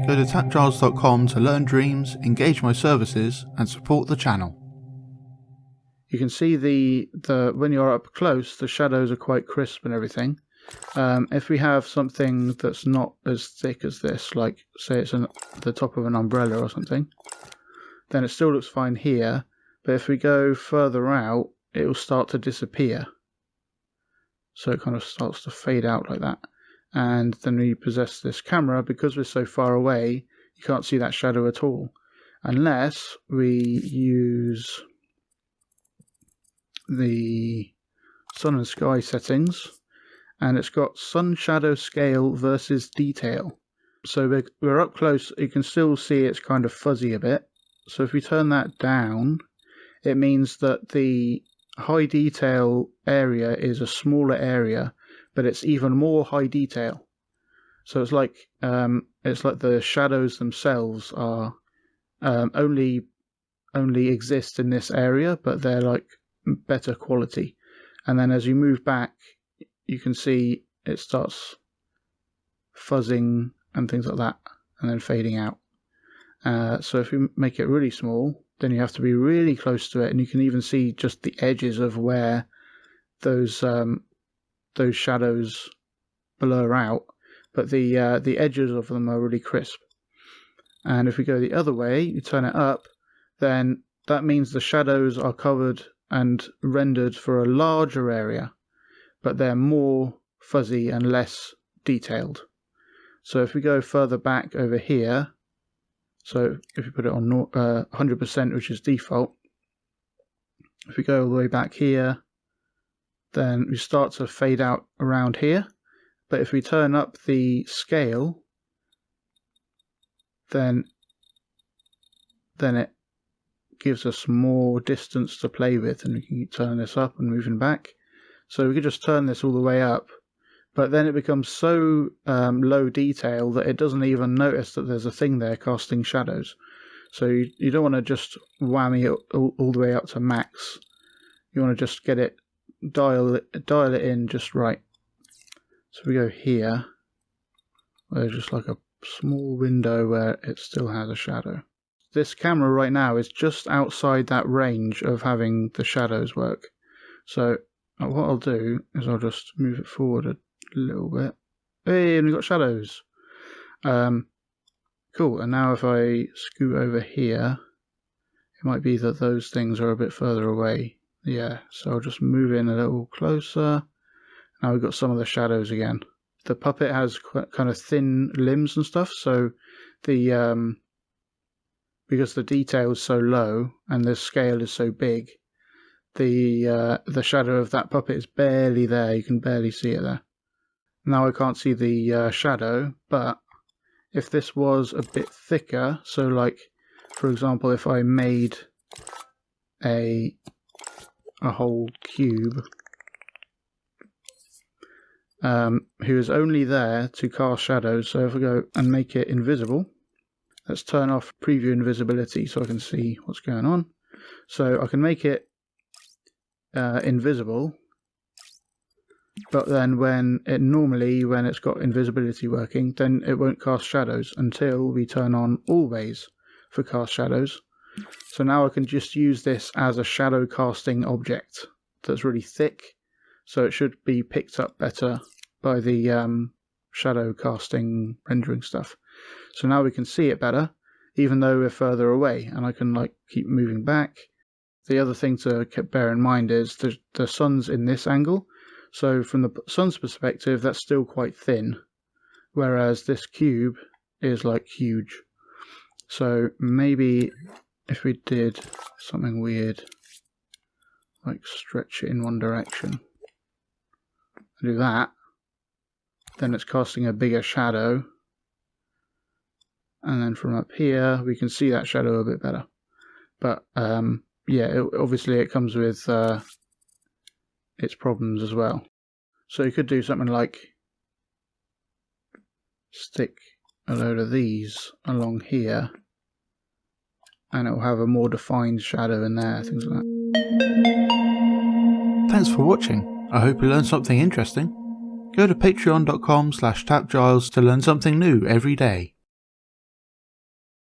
Go to TAPgiles.com to learn dreams, engage my services, and support the channel. You can see the when you're up close, the shadows are quite crisp and everything. If we have something that's not as thick as this, like say it's the top of an umbrella or something, then it still looks fine here. But if we go further out, it will start to disappear. So it kind of starts to fade out like that. And then we possess this camera, because we're so far away, you can't see that shadow at all. Unless we use the sun and sky settings, and it's got sun shadow scale versus detail. So we're up close, you can still see it's kind of fuzzy a bit. So if we turn that down, it means that the high detail area is a smaller area, but it's even more high detail. So it's like the shadows themselves are only exist in this area, but they're like better quality. And then as you move back, you can see it starts fuzzing and things like that, and then fading out. So if you make it really small, then you have to be really close to it, and you can even see just the edges of where those shadows blur out, but the edges of them are really crisp. And if we go the other way, you turn it up, then that means the shadows are covered and rendered for a larger area, but they're more fuzzy and less detailed. So if we go further back over here, so if you put it on 100%, which is default, if we go all the way back here, then we start to fade out around here. But if we turn up the scale, then it gives us more distance to play with, and we can keep turning this up and moving back. So we could just turn this all the way up, but then it becomes so low detail that it doesn't even notice that there's a thing there casting shadows. So you don't want to just whammy it all the way up to max. You want to just get it, dial it in just right. So we go here, there's just like a small window where it still has a shadow. This camera right now is just outside that range of having the shadows work. So what I'll do is I'll just move it forward a little bit. Hey, and we've got shadows. Cool, and now if I scoot over here, it might be that those things are a bit further away. Yeah, so I'll just move in a little closer. Now we've got some of the shadows again. The puppet has kind of thin limbs and stuff, so because the detail is so low and the scale is so big, the shadow of that puppet is barely there. You can barely see it there. Now I can't see the shadow, but if this was a bit thicker, so like, for example, if I made a whole cube who is only there to cast shadows, so if I go and make it invisible, let's turn off preview invisibility so I can see what's going on. So I can make it invisible, but then when it's got invisibility working, then it won't cast shadows until we turn on always for cast shadows. So now I can just use this as a shadow casting object that's really thick, so it should be picked up better by the shadow casting rendering stuff. So now we can see it better, even though we're further away, and I can like keep moving back. The other thing to bear in mind is the sun's in this angle, so from the sun's perspective that's still quite thin, whereas this cube is like huge. So maybe if we did something weird, like stretch it in one direction, do that, then it's casting a bigger shadow, and then from up here we can see that shadow a bit better. But yeah, obviously it comes with its problems as well. So you could do something like stick a load of these along here, and it will have a more defined shadow in there, things like that. Thanks for watching. I hope you learned something interesting. Go to patreon.com/TAPgiles to learn something new every day.